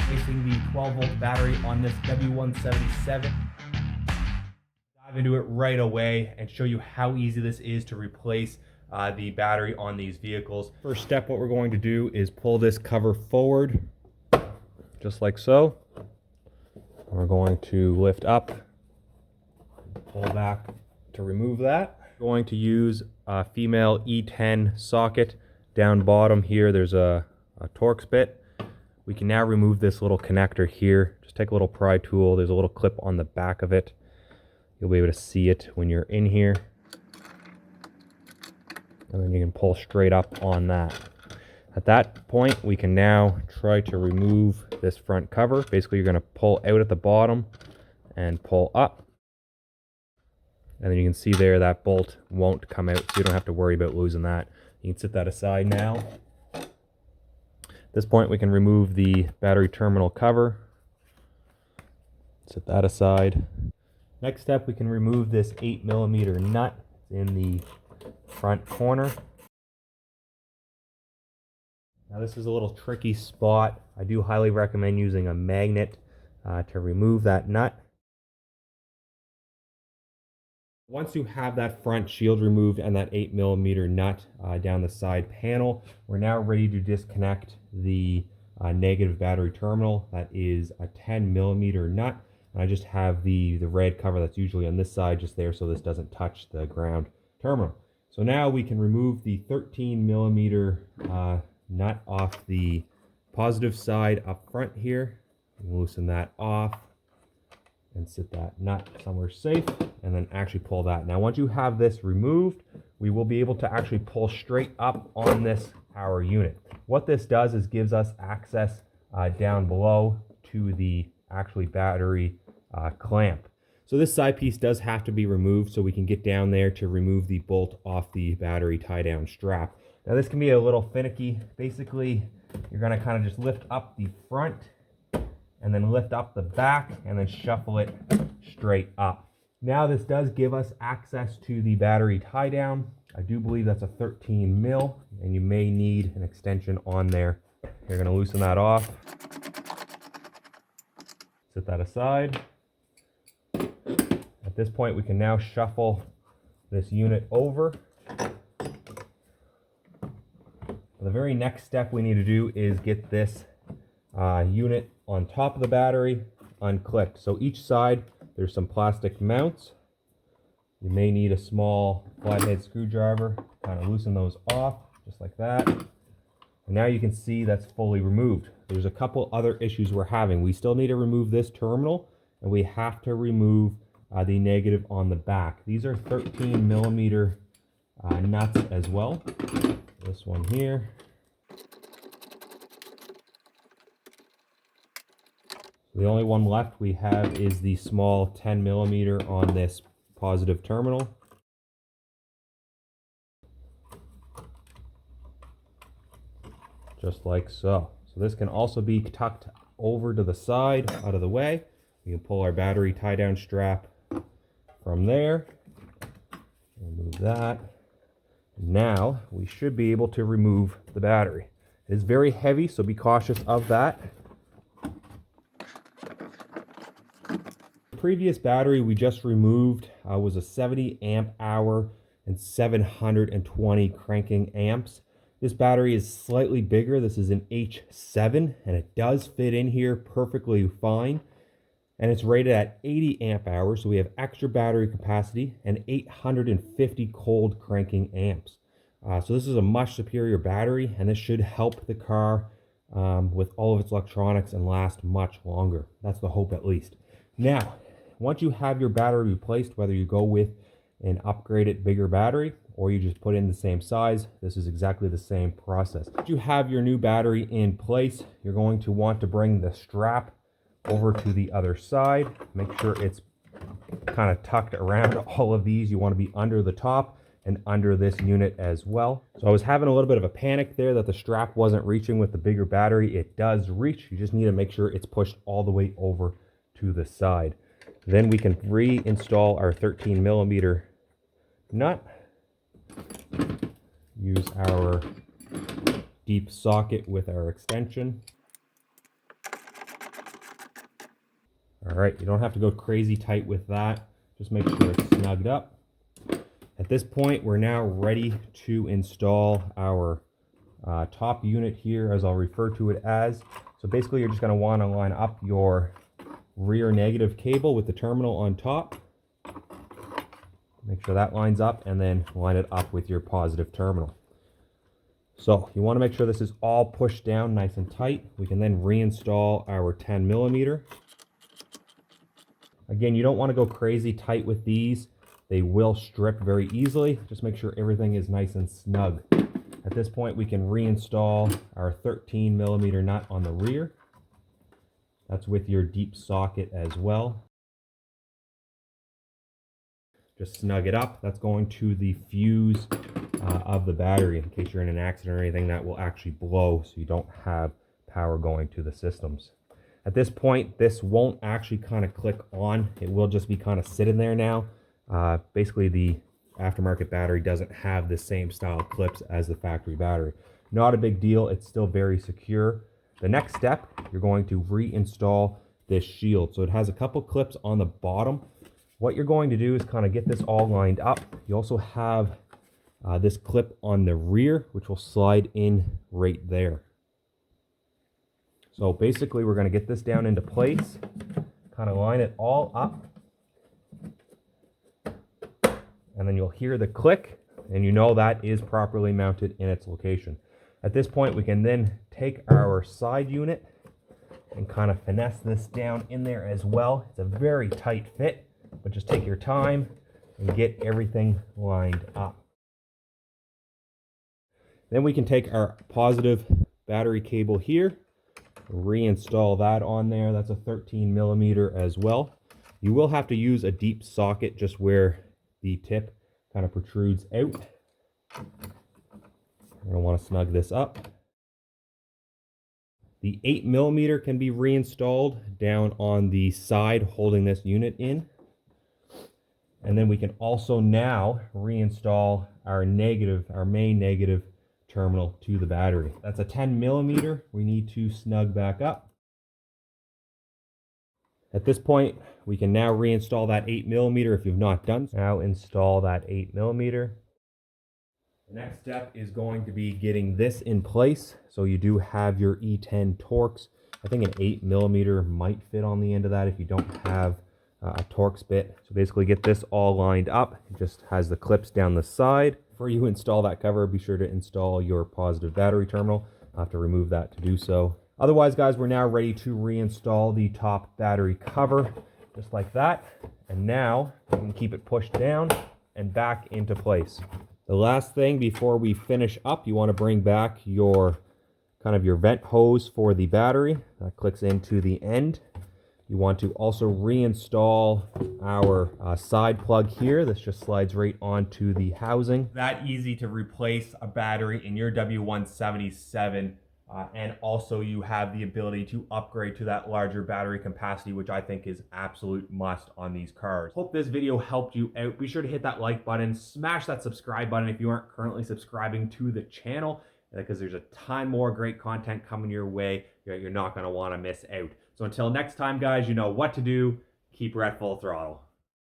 replacing the 12-volt battery on this W177. Dive into it right away and show you how easy this is to replace the battery on these vehicles. First step, what we're going to do is pull this cover forward, just like so. We're going to lift up, pull back to remove that. We're going to use a female E10 socket. Down bottom here, there's a Torx bit. We can now remove this little connector here. Just take a little pry tool. There's a little clip on the back of it. You'll be able to see it when you're in here. And then you can pull straight up on that. At that point, we can now try to remove this front cover. Basically, you're going to pull out at the bottom and pull up. And then you can see there that bolt won't come out, so you don't have to worry about losing that. You can set that aside now. At this point, we can remove the battery terminal cover. Set that aside. Next step, we can remove this 8mm nut in the front corner. Now this is a little tricky spot. I do highly recommend using a magnet to remove that nut. Once you have that front shield removed and that 8mm nut down the side panel, we're now ready to disconnect the negative battery terminal. That is a 10mm nut. And I just have the red cover that's usually on this side just there so this doesn't touch the ground terminal. So now we can remove the 13mm nut off the positive side up front here. Loosen that off and sit that nut somewhere safe, and then actually pull that. Now once you have this removed, we will be able to actually pull straight up on this power unit. What this does is gives us access down below to the actually battery clamp. So this side piece does have to be removed so we can get down there to remove the bolt off the battery tie down strap. Now this can be a little finicky. Basically, you're going to kind of just lift up the front and then lift up the back and then shuffle it straight up. Now this does give us access to the battery tie down. I do believe that's a 13mm, and you may need an extension on there. You're going to loosen that off. Set that aside. At this point, we can now shuffle this unit over. The very next step we need to do is get this unit on top of the battery unclipped. So each side, there's some plastic mounts. You may need a small flathead screwdriver to kind of loosen those off, just like that. And now you can see that's fully removed. There's a couple other issues we're having. We still need to remove this terminal, and we have to remove the negative on the back. These are 13mm nuts as well. This one here. The only one left we have is the small 10mm on this positive terminal. Just like so. So this can also be tucked over to the side, out of the way. We can pull our battery tie down strap from there. Remove that. Now we should be able to remove the battery. It is very heavy, so be cautious of that. The previous battery we just removed was a 70 amp hour and 720 cranking amps. This battery is slightly bigger. This is an H7, and it does fit in here perfectly fine. And it's rated at 80 amp hours, so we have extra battery capacity and 850 cold cranking amps. So this is a much superior battery, and this should help the car with all of its electronics and last much longer. That's the hope, at least. Now, once you have your battery replaced, whether you go with an upgraded bigger battery or you just put in the same size, this is exactly the same process. Once you have your new battery in place, you're going to want to bring the strap over to the other side. Make sure it's kind of tucked around all of these. You want to be under the top and under this unit as well. So I was having a little bit of a panic there that the strap wasn't reaching with the bigger battery. It does reach. You just need to make sure it's pushed all the way over to the side. Then we can reinstall our 13mm nut. Use our deep socket with our extension. All right, you don't have to go crazy tight with that. Just make sure it's snugged up. At this point, we're now ready to install our top unit here, as I'll refer to it as. So basically, you're just going to want to line up your rear negative cable with the terminal on top. Make sure that lines up, and then line it up with your positive terminal. So you want to make sure this is all pushed down nice and tight. We can then reinstall our 10 millimeter. Again, you don't want to go crazy tight with these. They will strip very easily. Just make sure everything is nice and snug. At this point, we can reinstall our 13 millimeter nut on the rear. That's with your deep socket as well. Just snug it up. That's going to the fuse of the battery. In case you're in an accident or anything, that will actually blow so you don't have power going to the systems. At this point, this won't actually kind of click on. It will just be kind of sitting there now. Basically, the aftermarket battery doesn't have the same style clips as the factory battery. Not a big deal. It's still very secure. The next step, you're going to reinstall this shield. So it has a couple clips on the bottom. What you're going to do is kind of get this all lined up. You also have this clip on the rear, which will slide in right there. So basically, we're going to get this down into place, kind of line it all up, and then you'll hear the click, and you know that is properly mounted in its location. At this point, we can then take our side unit and kind of finesse this down in there as well. It's a very tight fit, but just take your time and get everything lined up. Then we can take our positive battery cable here, reinstall that on there. That's a 13 millimeter as well. You will have to use a deep socket just where the tip kind of protrudes out. You're going to want to snug this up. The 8 millimeter can be reinstalled down on the side holding this unit in. And then we can also now reinstall our main negative terminal to the battery. That's a 10 millimeter. We need to snug back up. At this point, we can now reinstall that 8 millimeter if you've not done so. Now install that 8 millimeter. The next step is going to be getting this in place. So you do have your E10 Torx. I think an 8 millimeter might fit on the end of that if you don't have a Torx bit. So basically get this all lined up. It just has the clips down the side. Before you install that cover, be sure to install your positive battery terminal. I'll have to remove that to do so. Otherwise, guys, we're now ready to reinstall the top battery cover, just like that. And now we can keep it pushed down and back into place. The last thing before we finish up, you want to bring back your your vent hose for the battery. That clicks into the end. You want to also reinstall our side plug here. This just slides right onto the housing. That easy to replace a battery in your W177. And also you have the ability to upgrade to that larger battery capacity, which I think is absolute must on these cars. Hope this video helped you out. Be sure to hit that like button, smash that subscribe button if you aren't currently subscribing to the channel, because there's a ton more great content coming your way that you're not going to want to miss out. So until next time, guys, you know what to do. Keep red full throttle.